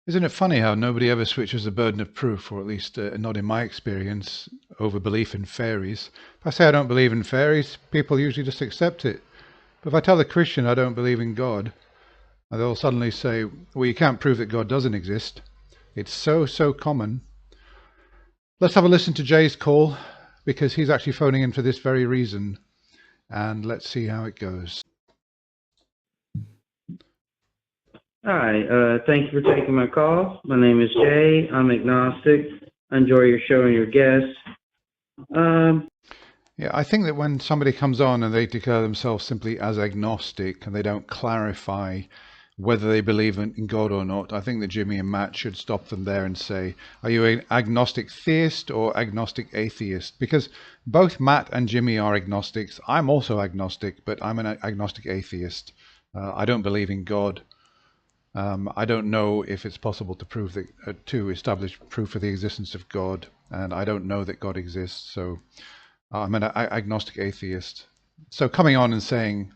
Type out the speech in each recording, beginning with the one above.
Isn't it funny how nobody ever switches the burden of proof, or at least not in my experience, over belief in fairies? If I say I don't believe in fairies, people usually just accept it. But if I tell a Christian I don't believe in God, they'll suddenly say, well, you can't prove that God doesn't exist. It's so common. Let's have a listen to Jay's call, because he's actually phoning in for this very reason. And let's see how it goes. Hi, thank you for taking my call. My name is Jay. I'm agnostic. I enjoy your show and your guests. Yeah, I think that when somebody comes on and they declare themselves simply as agnostic and they don't clarify whether they believe in God or not, I think that Jimmy and Matt should stop them there and say, are you an agnostic theist or agnostic atheist? Because both Matt and Jimmy are agnostics. I'm also agnostic, but I'm an agnostic atheist. I don't believe in God. I don't know if it's possible to prove that, to establish proof of the existence of God, and I don't know that God exists. So I'm an agnostic atheist. So coming on and saying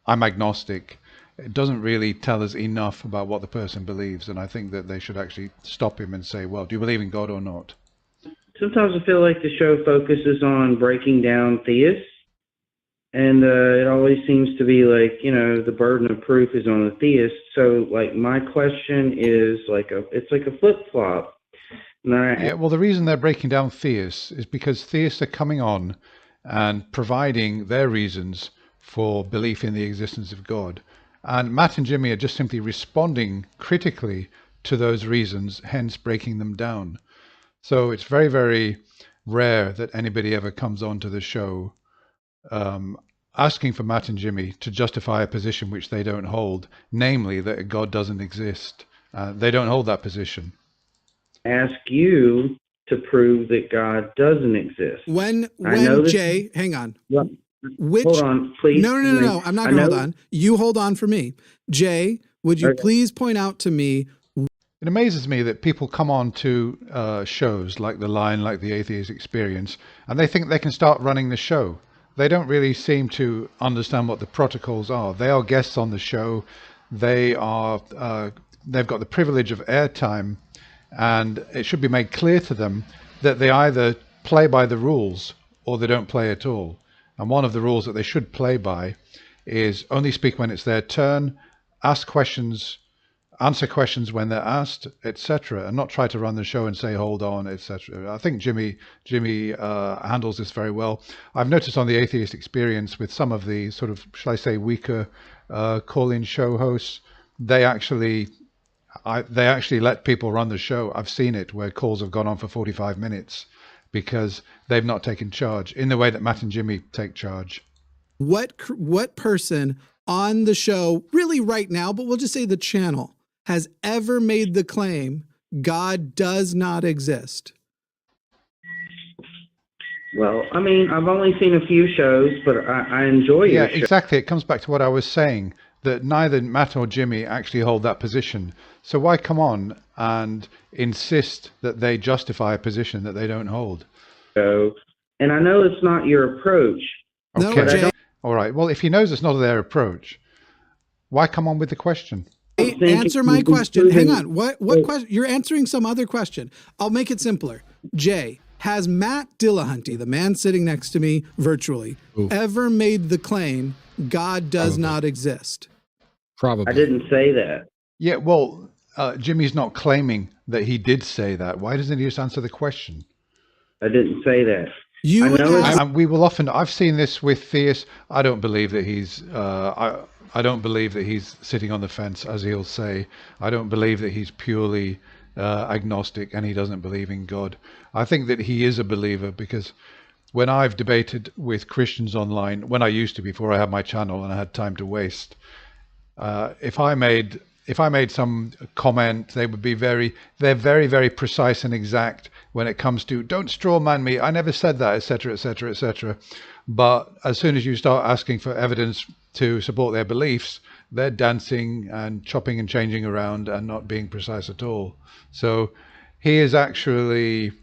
I'm agnostic, it doesn't really tell us enough about what the person believes, and I think that they should actually stop him and say, well, do you believe in God or not? Sometimes I feel like the show focuses on breaking down theists, and it always seems to be like, the burden of proof is on the theist. So, like, my question is it's like a flip-flop. Yeah, well, the reason they're breaking down theists is because theists are coming on and providing their reasons for belief in the existence of God. And Matt and Jimmy are just simply responding critically to those reasons, hence breaking them down. So it's very, very rare that anybody ever comes onto the show asking for Matt and Jimmy to justify a position which they don't hold, namely that God doesn't exist. They don't hold that position. Ask you to prove that God doesn't exist. When Jay, hang on. Well, Which, hold on, please. No. I'm not going to hold on. You hold on for me. Jay, would you please point out to me? It amazes me that people come on to shows like The Line, like The Atheist Experience, and they think they can start running the show. They don't really seem to understand what the protocols are. They are guests on the show. They've got the privilege of airtime, and it should be made clear to them that they either play by the rules or they don't play at all. And one of the rules that they should play by is only speak when it's their turn, ask questions, answer questions when they're asked, etc., and not try to run the show and say, hold on, etc. I think Jimmy handles this very well. I've noticed on the Atheist Experience with some of the sort of, shall I say, weaker call-in show hosts, they actually let people run the show. I've seen it where calls have gone on for 45 minutes because they've not taken charge in the way that Matt and Jimmy take charge. What person on the show, really right now, but we'll just say the channel, has ever made the claim God does not exist? Well, I mean, I've only seen a few shows, but I enjoy your show. Yeah, exactly. It comes back to what I was saying, that neither Matt or Jimmy actually hold that position. So why come on and insist that they justify a position that they don't hold? And I know it's not your approach. Okay. No, Jay. All right. Well, if he knows it's not their approach, why come on with the question? Answer my question. Hang on. What question? You're answering some other question. I'll make it simpler. Jay, has Matt Dillahunty, the man sitting next to me virtually, ever made the claim God does not exist? Probably. I didn't say that. Yeah, well, Jimmy's not claiming that he did say that. Why doesn't he just answer the question? I didn't say that. And we will often, I've seen this with theists. I don't believe that he's, I don't believe that he's sitting on the fence, as he'll say. I don't believe that he's purely agnostic and he doesn't believe in God. I think that he is a believer, because when I've debated with Christians online, when I used to, before I had my channel and I had time to waste, if I made some comment, they're very, very precise and exact when it comes to, don't straw man me, I never said that, etc., etc., etc. But as soon as you start asking for evidence to support their beliefs, they're dancing and chopping and changing around and not being precise at all. So he is actually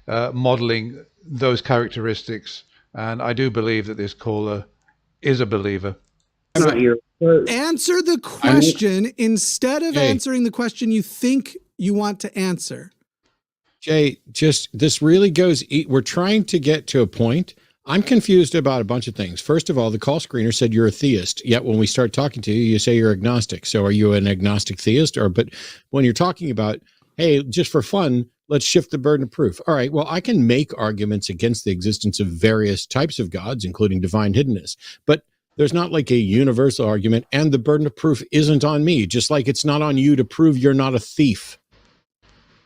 modeling those characteristics, and I do believe that this caller is a believer. Not your approach. Answer the question instead of answering the question you think you want to answer. Jay, just this really goes. We're trying to get to a point. I'm confused about a bunch of things. First of all, the call screener said you're a theist. Yet when we start talking to you, you say you're agnostic. So are you an agnostic theist? But when you're talking about, hey, just for fun, let's shift the burden of proof. All right, well, I can make arguments against the existence of various types of gods, including divine hiddenness. But there's not like a universal argument, and the burden of proof isn't on me, just like it's not on you to prove you're not a thief.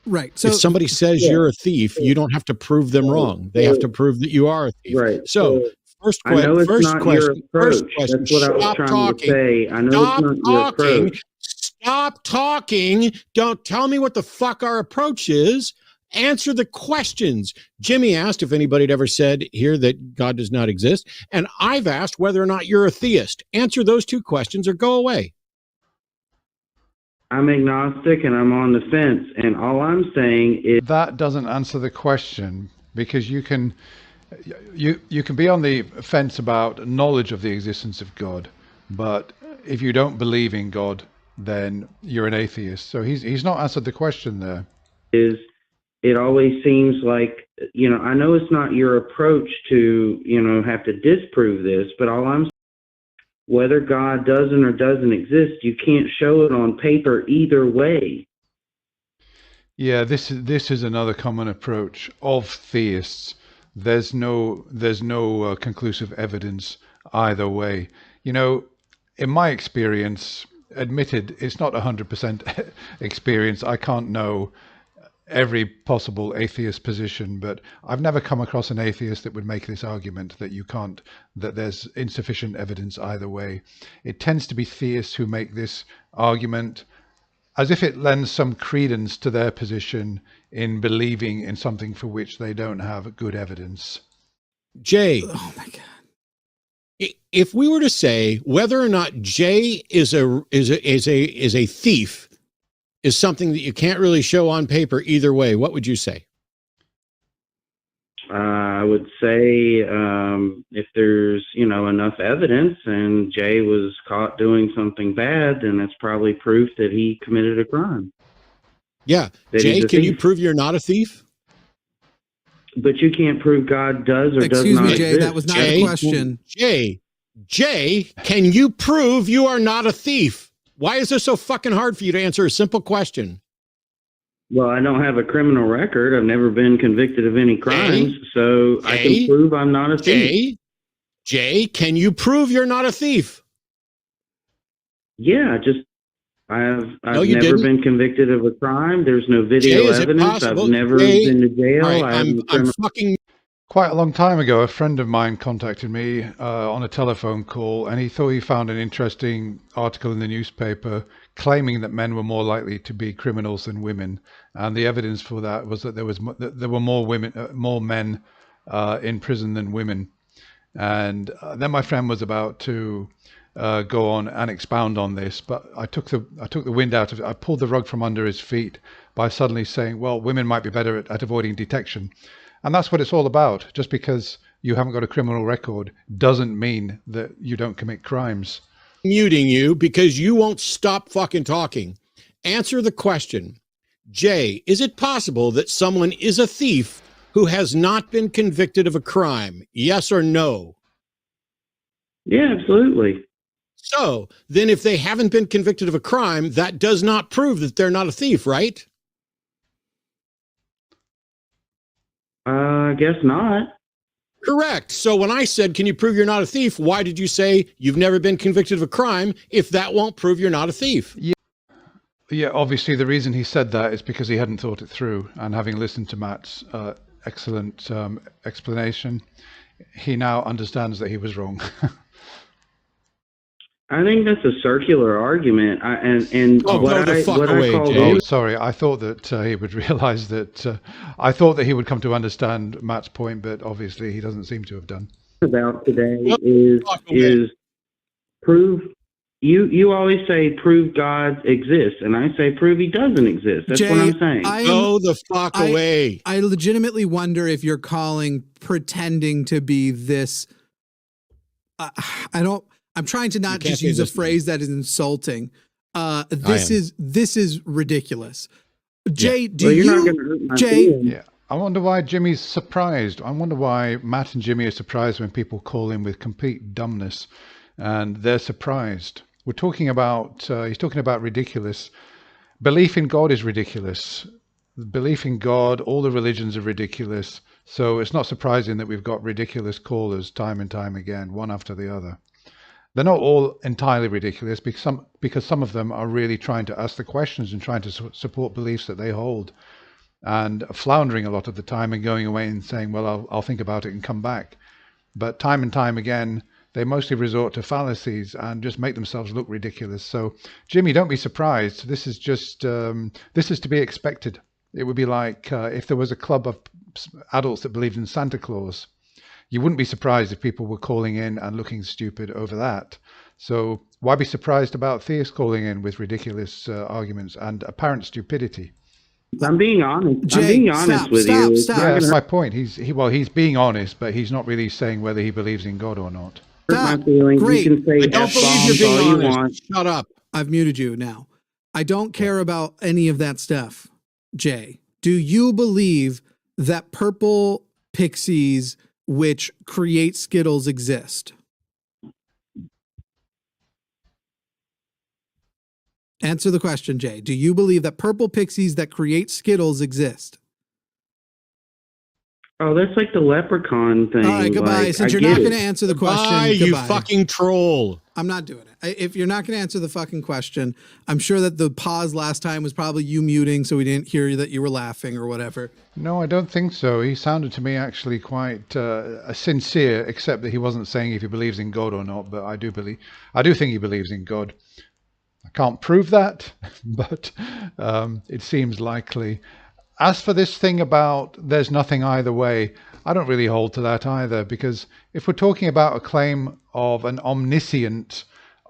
Right. So if somebody says you're a thief, you don't have to prove them wrong. They have to prove that you are a thief. Right. So first I know it's question, not your approach. question. That's what I was Stop trying talking. to say. I know Stop it's not your talking. approach. Stop talking. Don't tell me what the fuck our approach is. Answer the questions. Jimmy asked if anybody had ever said here that God does not exist. And I've asked whether or not you're a theist. Answer those two questions or go away. I'm agnostic and I'm on the fence. And all I'm saying is That doesn't answer the question, because you can be on the fence about knowledge of the existence of God, but if you don't believe in God, then you're an atheist. So he's not answered the question there. it always seems like, I know it's not your approach to, have to disprove this, but all I'm saying, whether God doesn't or doesn't exist, you can't show it on paper either way. Yeah, this is another common approach of theists. There's no conclusive evidence either way. In my experience, admitted it's not 100% experience. I can't know every possible atheist position, but I've never come across an atheist that would make this argument that there's insufficient evidence either way. It tends to be theists who make this argument as if it lends some credence to their position in believing in something for which they don't have good evidence. Jay. Oh my God. If we were to say whether or not Jay is a thief is something that you can't really show on paper either way, what would you say? I would say if there's, enough evidence and Jay was caught doing something bad, then that's probably proof that he committed a crime. Yeah. Jay, can you prove you're not a thief? But you can't prove God does or does Excuse not me, Jay, exist. that was not a question. Jay, can you prove you are not a thief? Why is this so fucking hard for you to answer a simple question? Well, I don't have a criminal record. I've never been convicted of any crimes, so I can prove I'm not a thief. Jay, can you prove you're not a thief? Yeah, I've No, you never didn't. been convicted of a crime. There's no video Jay, is it evidence. possible? I've never Jay, been to jail. all right, I haven't I'm fucking. Quite a long time ago, a friend of mine contacted me on a telephone call, and he thought he found an interesting article in the newspaper claiming that men were more likely to be criminals than women, and the evidence for that was that there were more men in prison than women. And then my friend was about to go on and expound on this, but I took the wind out of it. I pulled the rug from under his feet by suddenly saying, well, women might be better at avoiding detection. And that's what it's all about. Just because you haven't got a criminal record doesn't mean that you don't commit crimes. Muting you because you won't stop fucking talking. Answer the question. Jay, is it possible that someone is a thief who has not been convicted of a crime? Yes or no? Yeah, absolutely. So then if they haven't been convicted of a crime, that does not prove that they're not a thief, right? I guess not. Correct. So when I said, can you prove you're not a thief? Why did you say you've never been convicted of a crime if that won't prove you're not a thief? Yeah, obviously the reason he said that is because he hadn't thought it through. And having listened to Matt's excellent explanation, he now understands that he was wrong. I think that's a circular argument. Sorry. I thought that he would realize that. I thought that he would come to understand Matt's point, but obviously he doesn't seem to have done. About today is prove. You always say prove God exists, and I say prove he doesn't exist. That's Jay, what I'm saying. Go the fuck away. I legitimately wonder if you're pretending to be this. I'm trying to not just use a phrase that is insulting. This is ridiculous. Jay, do Well, you're not you, going to hurt my Jay, feelings. Yeah. I wonder why Jimmy's surprised. I wonder why Matt and Jimmy are surprised when people call in with complete dumbness, and they're surprised. We're talking about, he's talking about ridiculous. Belief in God is ridiculous. Belief in God, all the religions are ridiculous. So it's not surprising that we've got ridiculous callers time and time again, one after the other. They're not all entirely ridiculous because some of them are really trying to ask the questions and trying to support beliefs that they hold, and floundering a lot of the time and going away and saying, well, I'll think about it and come back. But time and time again, they mostly resort to fallacies and just make themselves look ridiculous. So, Jimmy, don't be surprised. This is just, this is to be expected. It would be like if there was a club of adults that believed in Santa Claus. You wouldn't be surprised if people were calling in and looking stupid over that. So why be surprised about theists calling in with ridiculous arguments and apparent stupidity? I'm being honest. Jay, I'm being honest stop, with stop, you. stop. Yeah, that's my point. He's being honest, but he's not really saying whether he believes in God or not. Hurt my Stop. feelings. Great. You can say I don't believe F-bombs you're all being you honest. want. Shut up. I've muted you now. I don't care about any of that stuff. Jay, do you believe that purple pixies which create Skittles exist? Answer the question, Jay. Do you believe that purple pixies that create Skittles exist? Oh, that's like the leprechaun thing. All right, goodbye. Like, Since I you're not get going to it. answer the question, Bye, you goodbye. fucking troll. I'm not doing it. If you're not going to answer the fucking question, I'm sure that the pause last time was probably you muting so we didn't hear that you were laughing or whatever. No, I don't think so. He sounded to me actually quite sincere, except that he wasn't saying if he believes in God or not. But I do think he believes in God. I can't prove that, but it seems likely. As for this thing about there's nothing either way, I don't really hold to that either, because if we're talking about a claim of an omniscient,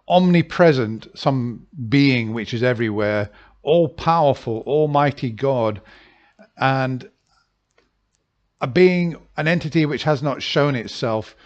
omnipresent, some being which is everywhere, all-powerful, almighty God, and a being, an entity which has not shown itself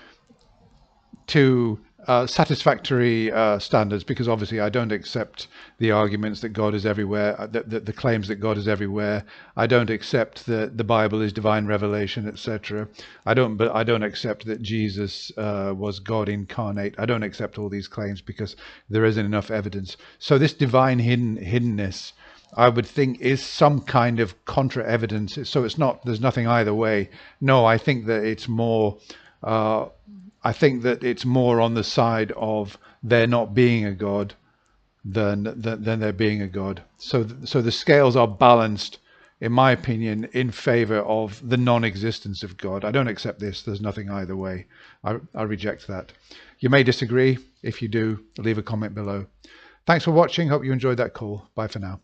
to satisfactory standards, because obviously I don't accept the arguments that God is everywhere, the claims that God is everywhere. I don't accept that the Bible is divine revelation, etc. I don't accept that Jesus was God incarnate. I don't accept all these claims because there isn't enough evidence. So this divine hiddenness, I would think, is some kind of contra evidence. So it's not, there's nothing either way. No, I think that it's more I think that it's more on the side of there not being a God than there being a God. So the scales are balanced, in my opinion, in favor of the non-existence of God. I don't accept this. There's nothing either way. I reject that. You may disagree. If you do, leave a comment below. Thanks for watching. Hope you enjoyed that call. Bye for now.